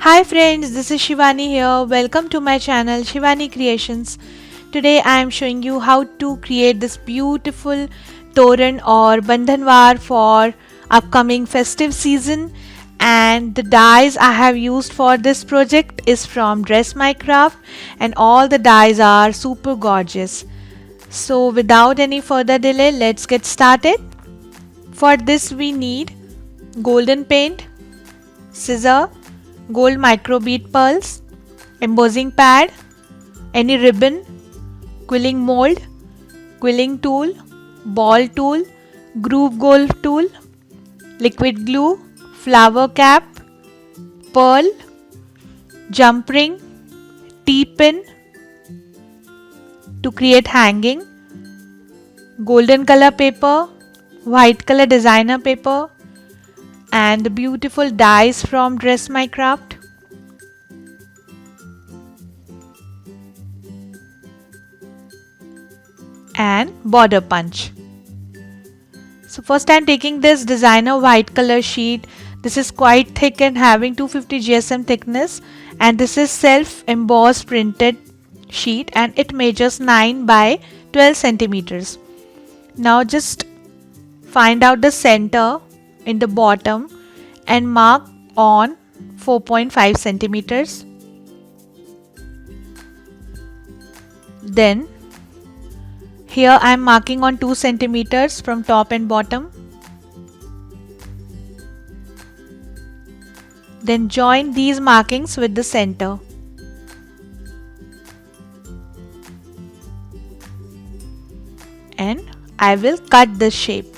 Hi friends, this is Shivani here. Welcome to my channel Shivani Creations. Today I am showing you how to create this beautiful Toran or Bandhanwar for upcoming festive season, and the dyes I have used for this project is from Dress My Craft, and all the dyes are super gorgeous. So without any further delay, let's get started. For this we need golden paint, scissor, gold micro bead pearls, embossing pad, any ribbon, quilling mold, quilling tool, ball tool, groove gold tool, liquid glue, flower cap, pearl, jump ring, T-pin to create hanging, golden color paper, white color designer paper, and the beautiful dies from Dress My Craft. And border punch. So first I am taking this designer white color sheet. This is quite thick and having 250 GSM thickness, and this is self embossed printed sheet and it measures 9 by 12 centimeters. Now just find out the center in the bottom and mark on 4.5 centimeters. Then here I am marking on 2 centimeters from top and bottom. Then join these markings with the center. And I will cut this shape.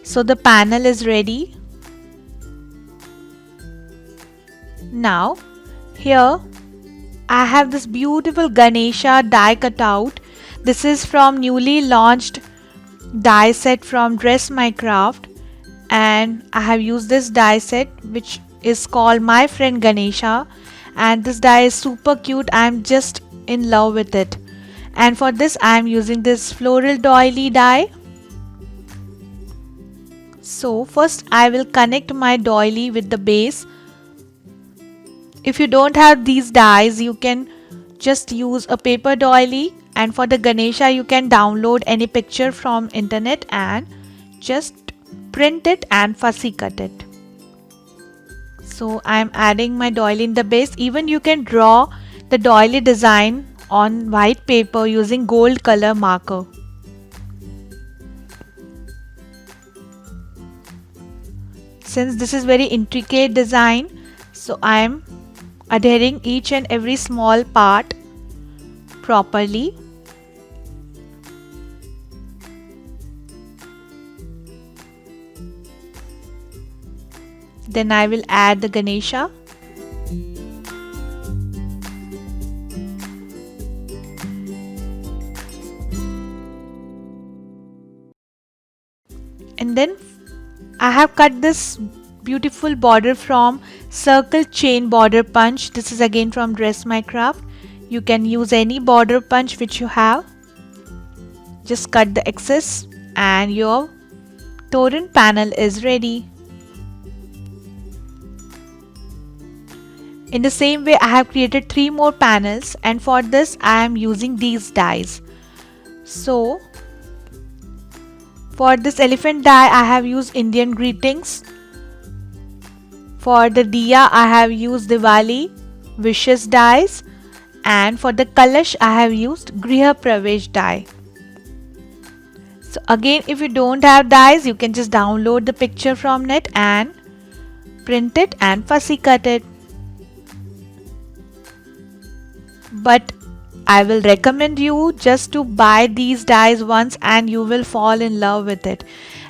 So the panel is ready. Now here I have this beautiful Ganesha die cutout. This is from newly launched die set from Dress My Craft, and I have used this die set which is called My Friend Ganesha, and this die is super cute. I am just in love with it, and for this I am using this floral doily die. So first I will connect my doily with the base. If you don't have these dies, you can just use a paper doily, and for the Ganesha you can download any picture from internet and just print it and fussy cut it. So I am adding my doily in the base. Even you can draw the doily design on white paper using gold color marker. Since this is very intricate design, so I am adhering each and every small part properly. Then I will add the Ganesha. And then I have cut this beautiful border from circle chain border punch. This is again from Dress My Craft. You can use any border punch which you have. Just cut the excess and your Toran panel is ready. In the same way I have created 3 more panels, and for this I am using these dies. So for this elephant die I have used Indian greetings. For the diya I have used Diwali wishes dies, and for the kalash I have used Griha Pravesh die. So again, if you don't have dies, you can just download the picture from net and print it and fussy cut it. But I will recommend you just to buy these dies once and you will fall in love with it.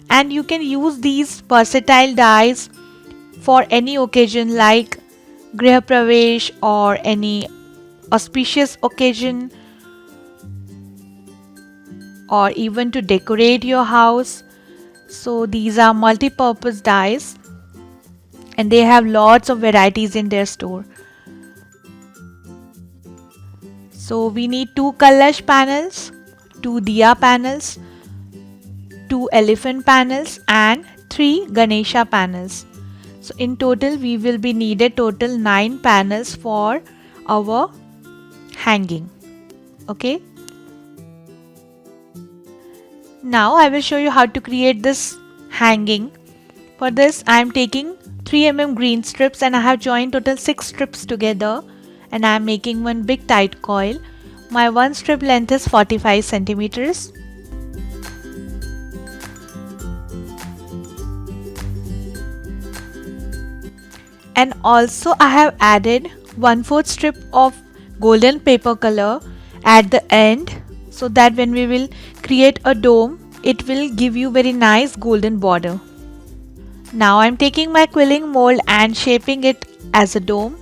And you can use these versatile dies for any occasion like Griha Pravesh or any auspicious occasion, or even to decorate your house. So these are multi-purpose dies and they have lots of varieties in their store. So we need 2 kalash panels, 2 diya panels, 2 elephant panels and 3 Ganesha panels. So in total we will be needed total 9 panels for our hanging. Okay. Now I will show you how to create this hanging. For this I am taking 3 mm green strips and I have joined total 6 strips together, and I am making one big tight coil. My one strip length is 45 centimeters. And also I have added 1/4 strip of golden paper color at the end, so that when we will create a dome it will give you very nice golden border. Now I am taking my quilling mold and shaping it as a dome.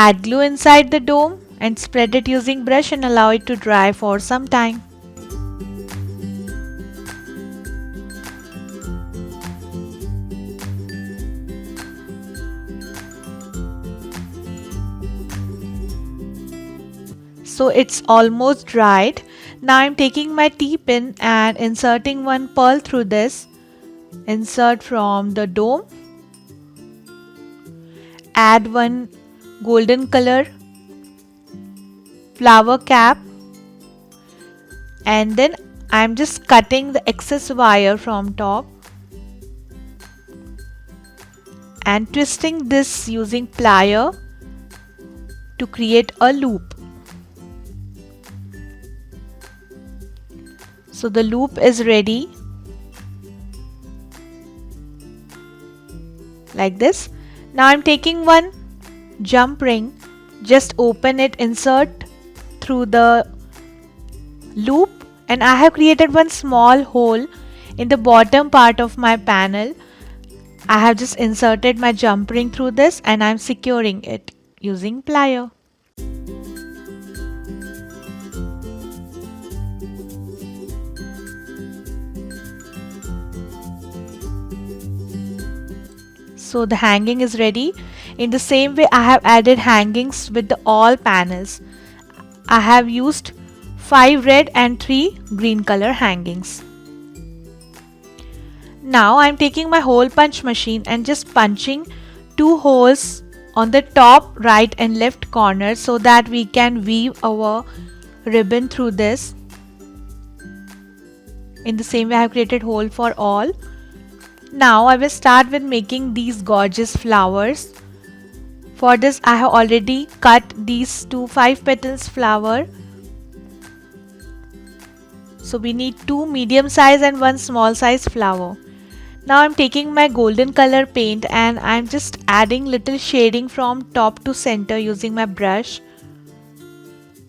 Add glue inside the dome and spread it using brush and allow it to dry for some time. So it's almost dried. Now I'm taking my T-pin and inserting one pearl through this. Insert from the dome. Add one golden color flower cap, and then I'm just cutting the excess wire from top and twisting this using plier to create a loop. So the loop is ready like this. Now I'm taking one jump ring, just open it, insert through the loop, and I have created one small hole in the bottom part of my panel. I have just inserted my jump ring through this and I'm securing it using plier. So the hanging is ready. In the same way I have added hangings with the all panels. I have used 5 red and 3 green color hangings. Now I am taking my hole punch machine and just punching 2 holes on the top right and left corner so that we can weave our ribbon through this. In the same way I have created hole for all. Now I will start with making these gorgeous flowers. For this I have already cut these 2 5 petals flower. So we need 2 medium size and 1 small size flower. Now I'm taking my golden color paint and I'm just adding little shading from top to center using my brush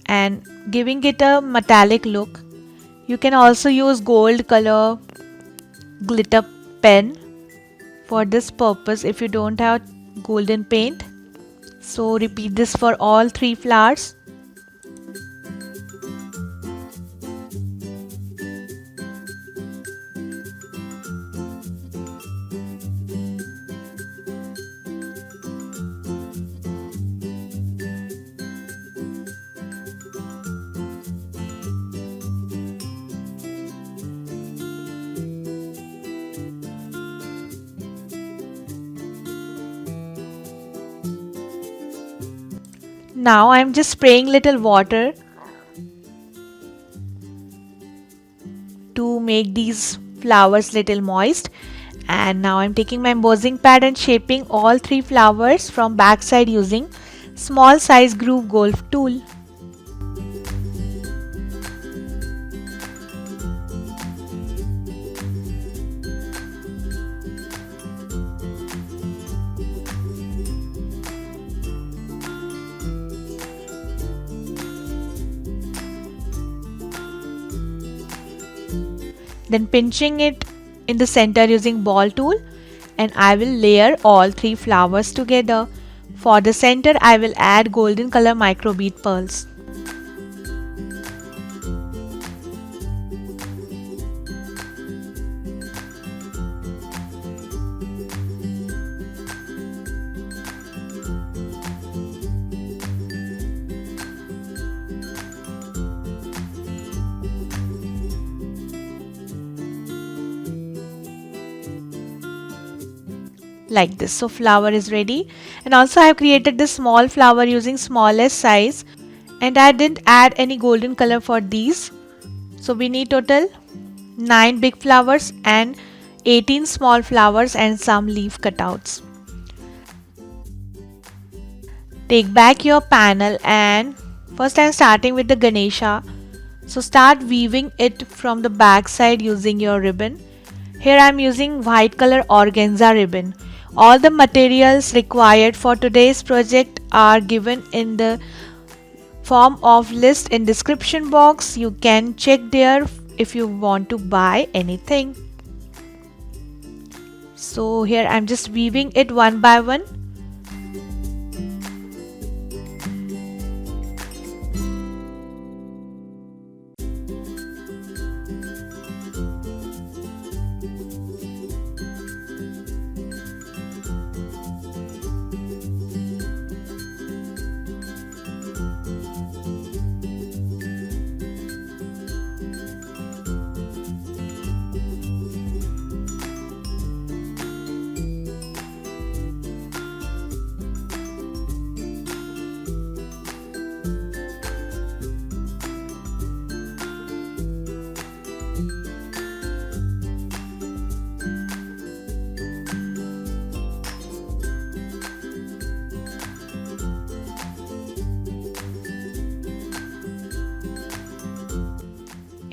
and giving it a metallic look. You can also use gold color glitter pen for this purpose if you don't have golden paint. So repeat this for all 3 flowers. Now I'm just spraying little water to make these flowers little moist, and now I'm taking my embossing pad and shaping all 3 flowers from back side using small size groove golf tool. Then pinching it in the center using ball tool, and I will layer all 3 flowers together. For the center I will add golden color micro bead pearls. like this. So flower is ready, and also I have created this small flower using smallest size, and I didn't add any golden color for these. So we need total 9 big flowers and 18 small flowers and some leaf cutouts. Take back your panel, and first I am starting with the Ganesha. So start weaving it from the back side using your ribbon. Here I am using white color organza ribbon. All the materials required for today's project are given in the form of list in description box. You can check there if you want to buy anything. So here I am just weaving it one by one.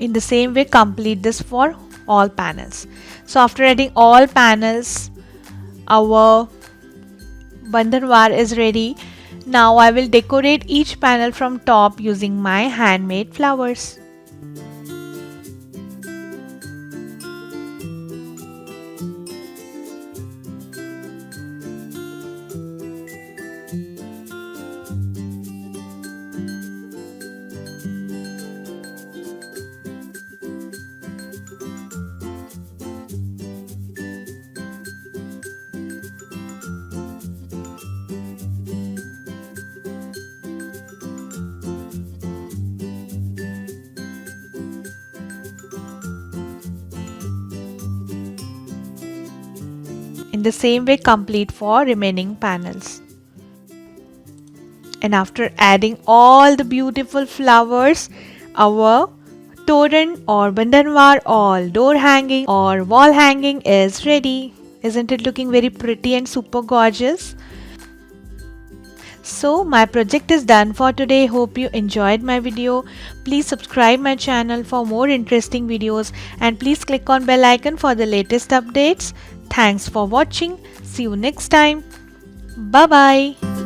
In the same way, complete this for all panels. So after adding all panels, our bandhanwar is ready. Now I will decorate each panel from top using my handmade flowers. In the same way, complete for remaining panels. And after adding all the beautiful flowers, our Toran or bandhanwar or door hanging or wall hanging is ready. Isn't it looking very pretty and super gorgeous? So my project is done for today. Hope you enjoyed my video. Please subscribe my channel for more interesting videos, and please click on bell icon for the latest updates. Thanks for watching. See you next time. Bye bye.